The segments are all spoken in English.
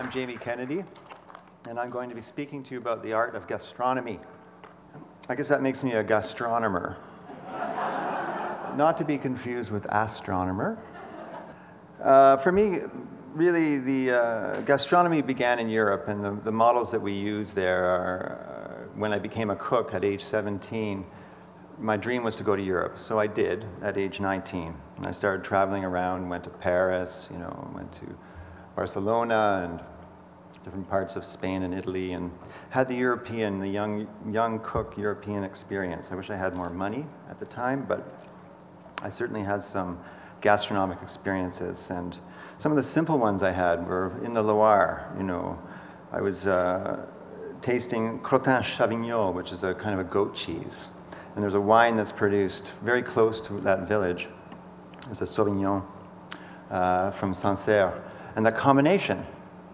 I'm Jamie Kennedy, and I'm going to be speaking to you about the art of gastronomy. I guess that makes me a gastronomer. Not to be confused with astronomer. For me, really, the gastronomy began in Europe, and the models that we use there are, when I became a cook at age 17, my dream was to go to Europe, so I did at age 19. And I started traveling around, went to Paris, went to Barcelona and different parts of Spain and Italy, and had the young cook European experience. I wish I had more money at the time, but I certainly had some gastronomic experiences. And some of the simple ones I had were in the Loire. I was tasting crottin chavignon, which is a kind of a goat cheese. And there's a wine that's produced very close to that village. It's a Sauvignon from Sancerre. And the combination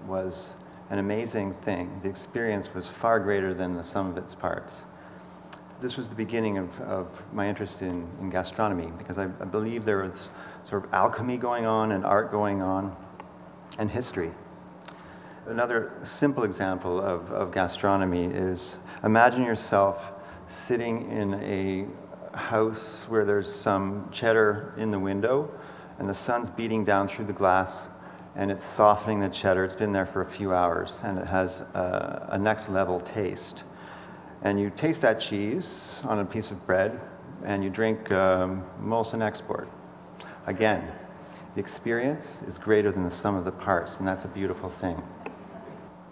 was an amazing thing. The experience was far greater than the sum of its parts. This was the beginning of my interest in gastronomy, because I believe there was sort of alchemy going on and art going on and history. Another simple example of gastronomy is, imagine yourself sitting in a house where there's some cheddar in the window and the sun's beating down through the glass and it's softening the cheddar. It's been there for a few hours and it has a next level taste. And you taste that cheese on a piece of bread and you drink Molson Export. Again, the experience is greater than the sum of the parts, and that's a beautiful thing.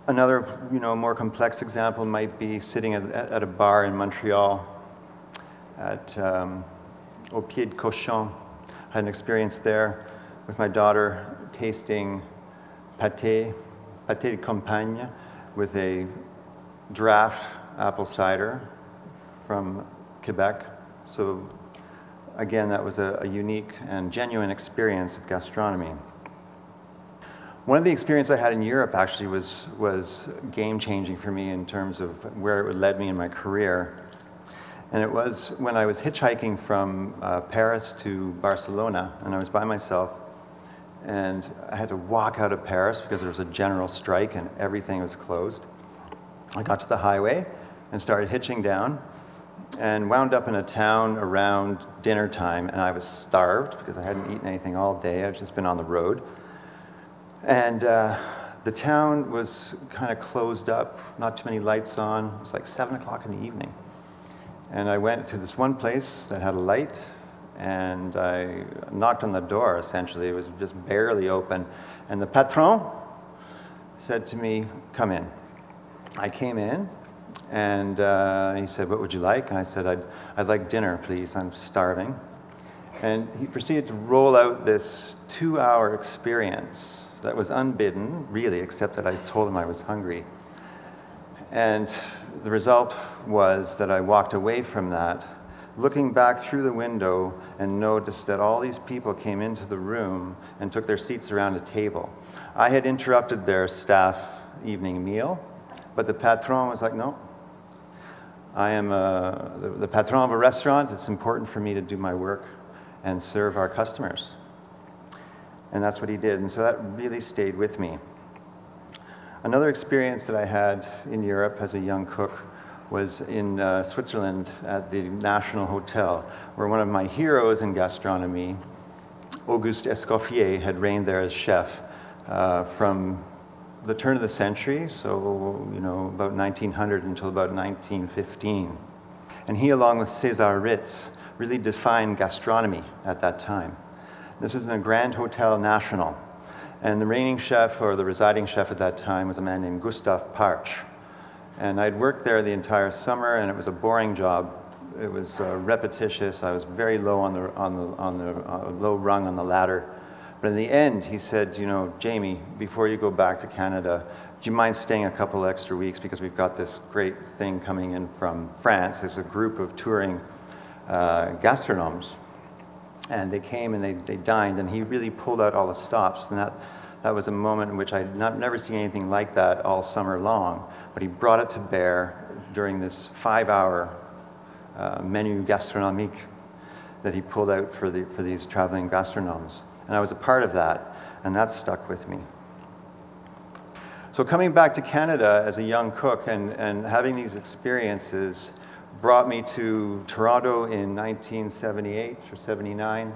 Another, more complex example might be sitting at a bar in Montreal at Au Pied de Cochon. I had an experience there with my daughter tasting pâté de campagne with a draft apple cider from Quebec. So again, that was a unique and genuine experience of gastronomy. One of the experiences I had in Europe actually was game-changing for me in terms of where it led me in my career. And it was when I was hitchhiking from Paris to Barcelona, and I was by myself, and I had to walk out of Paris because there was a general strike and everything was closed. I got to the highway and started hitching down and wound up in a town around dinner time, and I was starved because I hadn't eaten anything all day. I'd just been on the road. And the town was kind of closed up, not too many lights on. It was like 7 o'clock in the evening. And I went to this one place that had a light, and I knocked on the door, essentially. It was just barely open. And the patron said to me, "Come in." I came in, and he said, "What would you like?" And I said, I'd like dinner, please. I'm starving." And he proceeded to roll out this 2-hour experience that was unbidden, really, except that I told him I was hungry. And the result was that I walked away from that, looking back through the window, and noticed that all these people came into the room and took their seats around a table. I had interrupted their staff evening meal, but the patron was like, "No, I am the patron of a restaurant. It's important for me to do my work and serve our customers." And that's what he did, and so that really stayed with me. Another experience that I had in Europe as a young cook was in Switzerland at the National Hotel, where one of my heroes in gastronomy, Auguste Escoffier, had reigned there as chef from the turn of the century, so about 1900 until about 1915. And he, along with César Ritz, really defined gastronomy at that time. This was in the Grand Hotel National, and the reigning chef, or the residing chef at that time, was a man named Gustave Parch. And I'd worked there the entire summer, and it was a boring job. It was repetitious. I was very low on the low rung on the ladder. But in the end, he said, "Jamie, before you go back to Canada, do you mind staying a couple extra weeks, because we've got this great thing coming in from France." There's a group of touring gastronomes, and they came and they dined, and he really pulled out all the stops, and that was a moment in which I'd never seen anything like that all summer long, but he brought it to bear during this 5-hour menu gastronomique that he pulled out for these traveling gastronomes. And I was a part of that, and that stuck with me. So coming back to Canada as a young cook and having these experiences brought me to Toronto in 1978 or 79,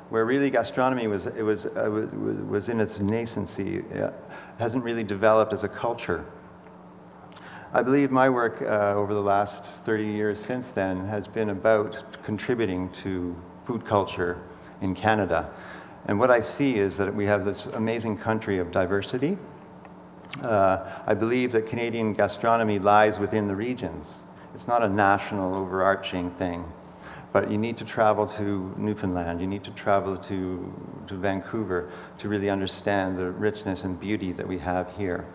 where really gastronomy was in its nascency. It hasn't really developed as a culture. I believe my work over the last 30 years since then has been about contributing to food culture in Canada. And what I see is that we have this amazing country of diversity. I believe that Canadian gastronomy lies within the regions. It's not a national overarching thing, but you need to travel to Newfoundland, you need to travel to Vancouver to really understand the richness and beauty that we have here.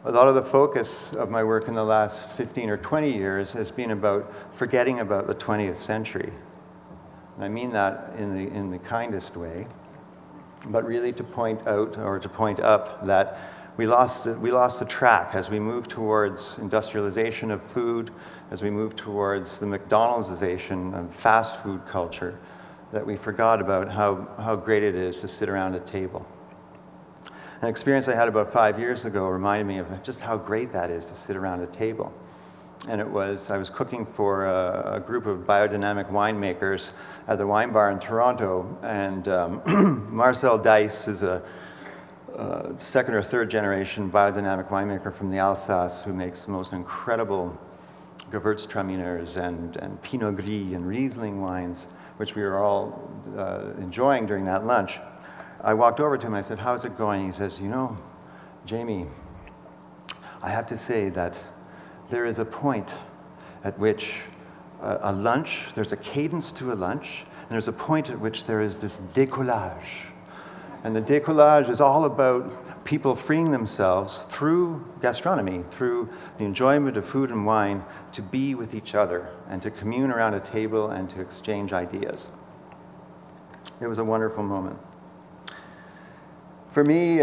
A lot of the focus of my work in the last 15 or 20 years has been about forgetting about the 20th century. And I mean that in the kindest way, but really to point out or to point up that we lost the track as we moved towards industrialization of food, as we moved towards the McDonald'sization of fast food culture, that we forgot about how great it is to sit around a table. An experience I had about 5 years ago reminded me of just how great that is to sit around a table. And I was cooking for a group of biodynamic winemakers at the wine bar in Toronto, and Marcel Dice is a second or third generation biodynamic winemaker from the Alsace who makes the most incredible Gewürztraminers and Pinot Gris and Riesling wines, which we were all enjoying during that lunch. I walked over to him and I said, "How's it going?" He says, "You know, Jamie, I have to say that there is a point at which a lunch, there's a cadence to a lunch, and there's a point at which there is this décollage. And the décollage is all about people freeing themselves through gastronomy, through the enjoyment of food and wine, to be with each other and to commune around a table and to exchange ideas." It was a wonderful moment. For me,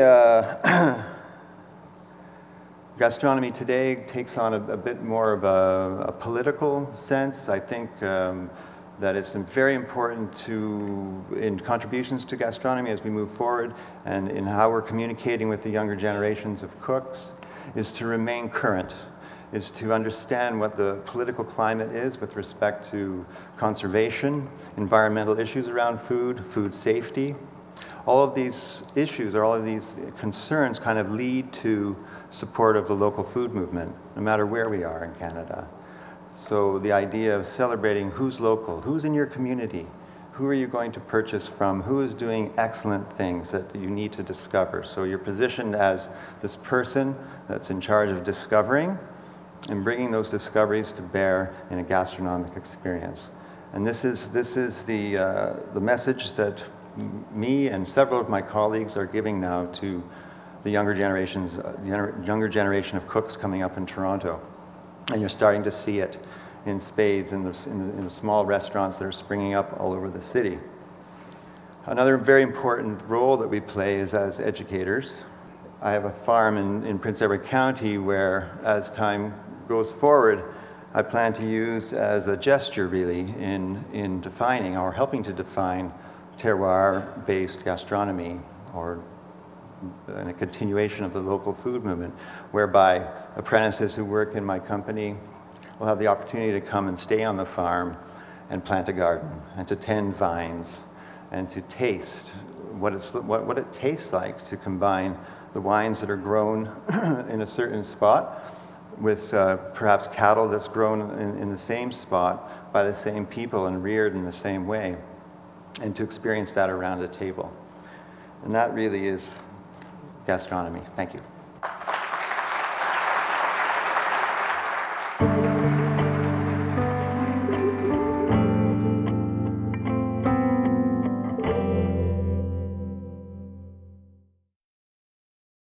gastronomy today takes on a bit more of a political sense. I think that it's very important in contributions to gastronomy as we move forward and in how we're communicating with the younger generations of cooks, is to remain current, is to understand what the political climate is with respect to conservation, environmental issues around food, food safety. All of these issues or all of these concerns kind of lead to support of the local food movement, no matter where we are in Canada. So the idea of celebrating who's local, who's in your community, who are you going to purchase from, who is doing excellent things that you need to discover. So you're positioned as this person that's in charge of discovering and bringing those discoveries to bear in a gastronomic experience. And this is the message that me and several of my colleagues are giving now to the younger generation of cooks coming up in Toronto. And you're starting to see it in spades in the small restaurants that are springing up all over the city. Another very important role that we play is as educators. I have a farm in Prince Edward County where, as time goes forward, I plan to use as a gesture really in defining or helping to define terroir-based gastronomy, or in a continuation of the local food movement, whereby apprentices who work in my company will have the opportunity to come and stay on the farm and plant a garden and to tend vines and to taste what it tastes like to combine the wines that are grown in a certain spot with perhaps cattle that's grown in the same spot by the same people and reared in the same way, and to experience that around a table. And that really is gastronomy. Thank you.